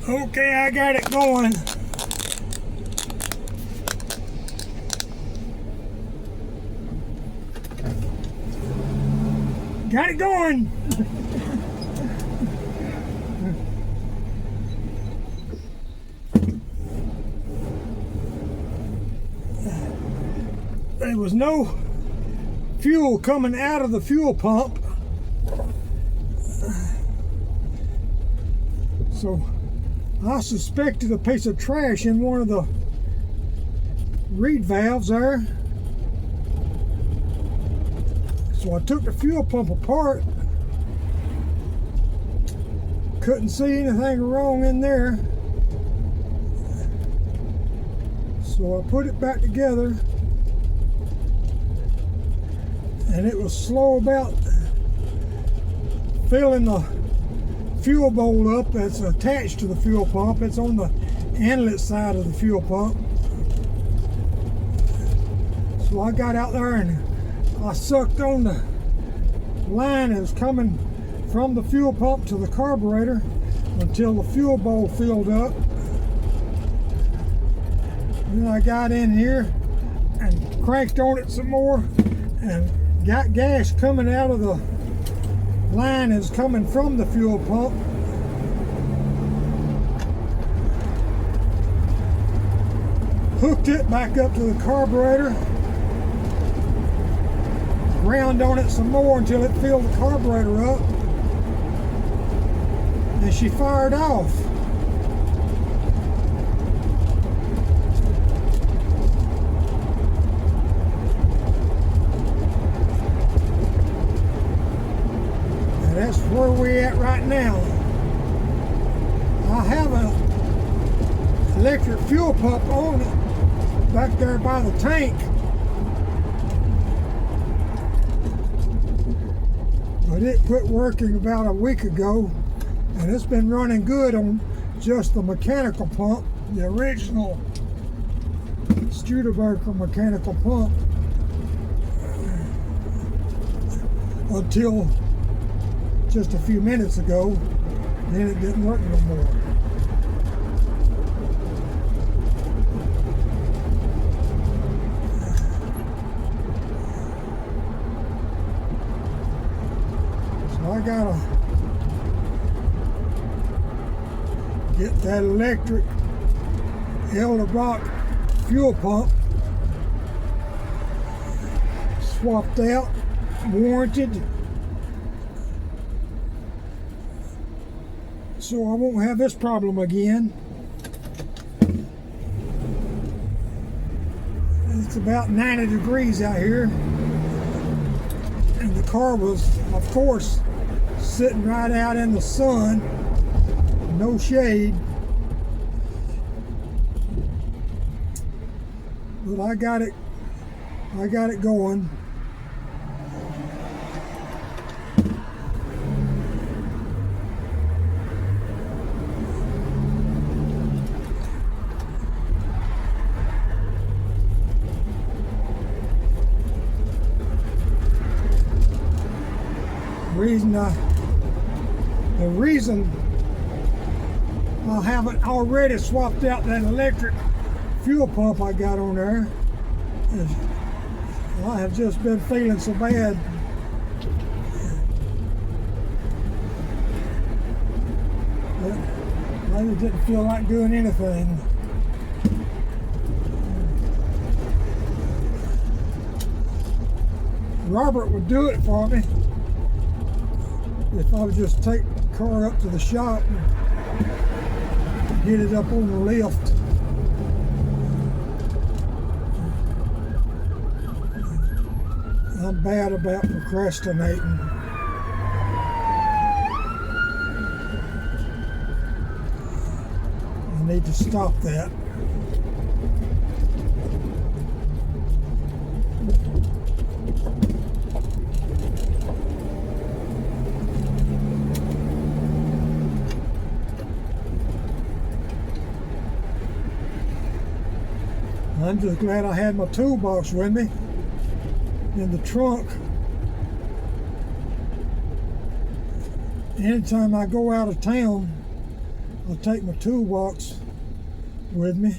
Okay, I got it going. Got it going. There was no fuel coming out of the fuel pump, so I suspected a piece of trash in one of the reed valves there. So I took the fuel pump apart. Couldn't see anything wrong in there. So I put it back together, and it was slow about filling the fuel bowl up that's attached to the fuel pump. It's on the inlet side of the fuel pump. So I got out there and I sucked on the line that was coming from the fuel pump to the carburetor until the fuel bowl filled up. Then I got in here and cranked on it some more and got gas coming out of the line that's coming from the fuel pump. Hooked it back up to the carburetor. Ground on it some more until it filled the carburetor up, and she fired off. And that's where we're at right now. I have an electric fuel pump on it back there by the tank. But it quit working about a week ago, and it's been running good on just the mechanical pump, the original Studebaker mechanical pump, until just a few minutes ago. Then it didn't work no more. I gotta get that electric Elderbach fuel pump swapped out, warranted, so I won't have this problem again. It's about 90 degrees out here, and the car was, of course, sitting right out in the sun, no shade. But I got it going. The reason I haven't already swapped out that electric fuel pump I got on there is I have just been feeling so bad. I just didn't feel like doing anything. Robert would do it for me if I would just take the car up to the shop and get it up on the lift. I'm bad about procrastinating. I need to stop that. I'm just glad I had my toolbox with me in the trunk. Anytime I go out of town, I'll take my toolbox with me,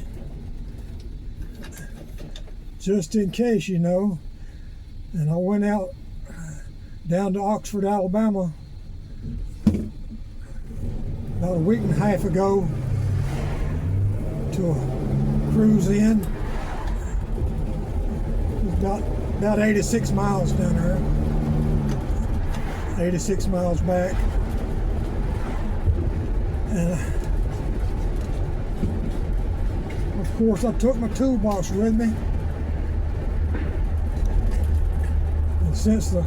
just in case, you know. And I went out down to Oxford, Alabama about a week and a half ago to a cruise in. It was about 86 miles down there, 86 miles back. And of course I took my toolbox with me. And since the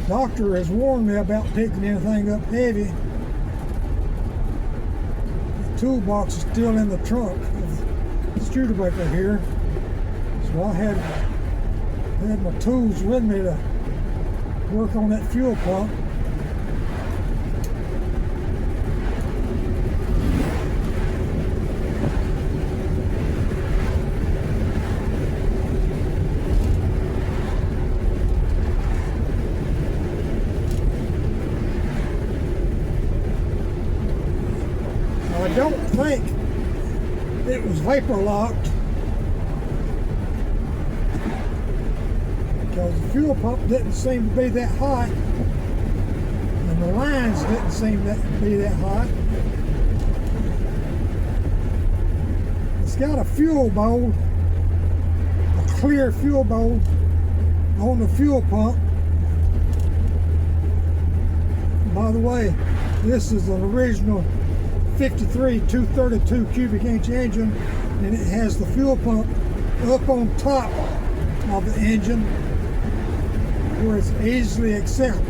doctor has warned me about picking anything up heavy, the toolbox is still in the trunk of the Studebaker here. So I had my tools with me to work on that fuel pump. I don't think it was vapor locked, because the fuel pump didn't seem to be that hot, and the lines didn't seem to be that hot. It's got a fuel bowl, a clear fuel bowl on the fuel pump. By the way, this is an original 53 232 cubic inch engine, and it has the fuel pump up on top of the engine where it's easily accessible.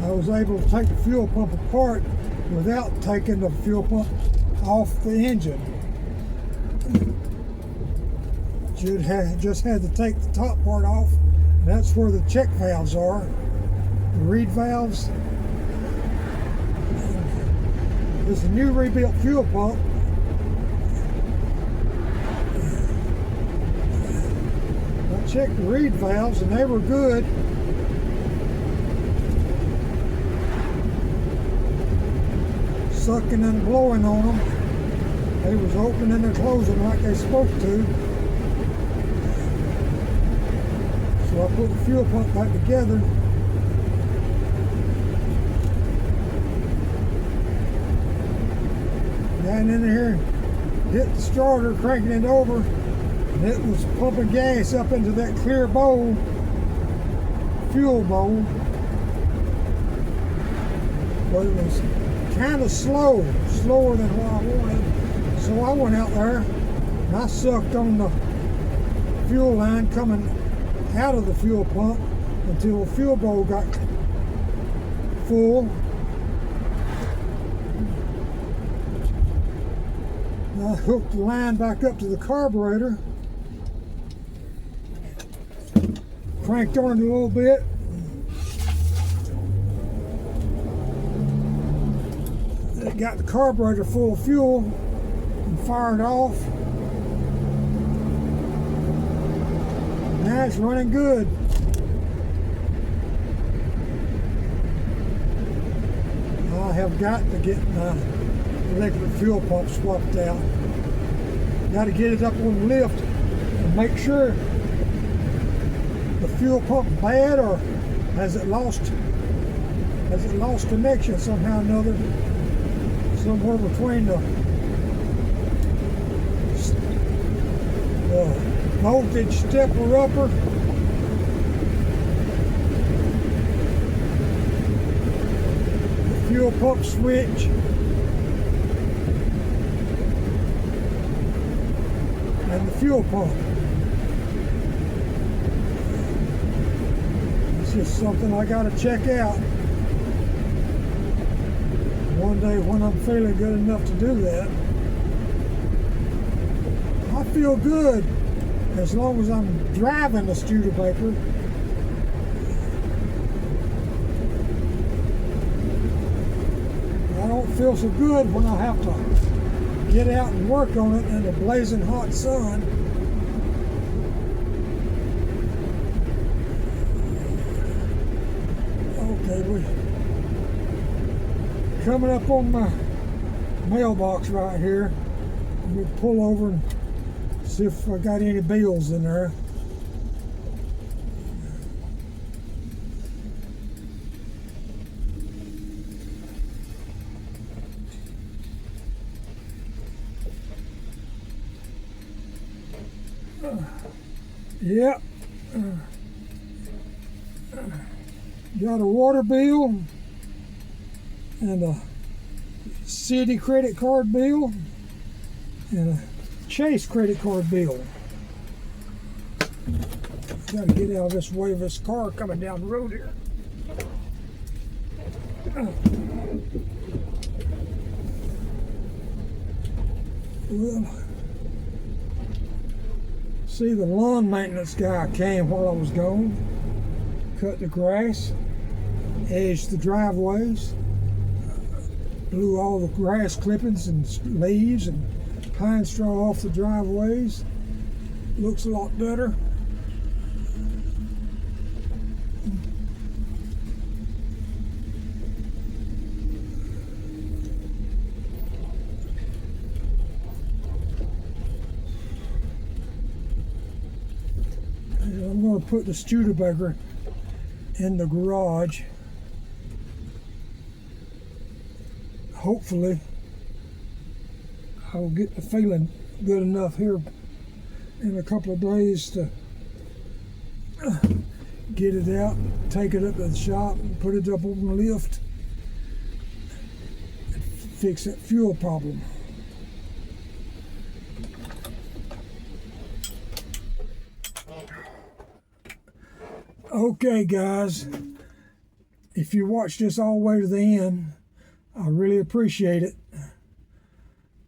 I was able to take the fuel pump apart without taking the fuel pump off the engine. Just had to take the top part off. That's where the check valves are, the reed valves. This is a new rebuilt fuel pump. I checked the reed valves and they were good. Sucking and blowing on them. They was opening and closing like they're supposed to. So I put the fuel pump back together. Got in here, hit the starter, cranking it over, and it was pumping gas up into that clear bowl, fuel bowl. But it was kind of slower than what I wanted. So I went out there and I sucked on the fuel line coming out of the fuel pump until the fuel bowl got full. And I hooked the line back up to the carburetor, cranked on it a little bit, it got the carburetor full of fuel and fired off. Now it's running good. I have got to get my electric fuel pump swapped out. Got to get it up on the lift and make sure the fuel pump bad, or has it lost connection somehow or another, somewhere between the voltage stepper upper the fuel pump switch and the fuel pump. It's just something I got to check out one day when I'm feeling good enough to do that. I feel good as long as I'm driving the Studebaker. I don't feel so good when I have to get out and work on it in the blazing hot sun. we're coming up on my mailbox right here. I'm going to pull over and see if I got any bills in there. Yep. Got a water bill and a city credit card bill and a Chase credit card bill. Got to get out of this way of this car coming down the road here. Well, see, the lawn maintenance guy came while I was gone, cut the grass, edged the driveways, blew all the grass clippings and leaves and pine straw off the driveways. Looks a lot better. I'm going to put the Studebaker in the garage. Hopefully, I will get the feeling good enough here in a couple of days to get it out, take it up to the shop, and put it up on the lift, and fix that fuel problem. Okay, guys, if you watched this all the way to the end, I really appreciate it.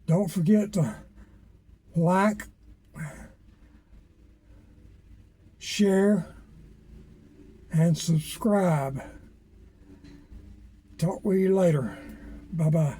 Don't forget to like, share, and subscribe. Talk with you later. Bye-bye.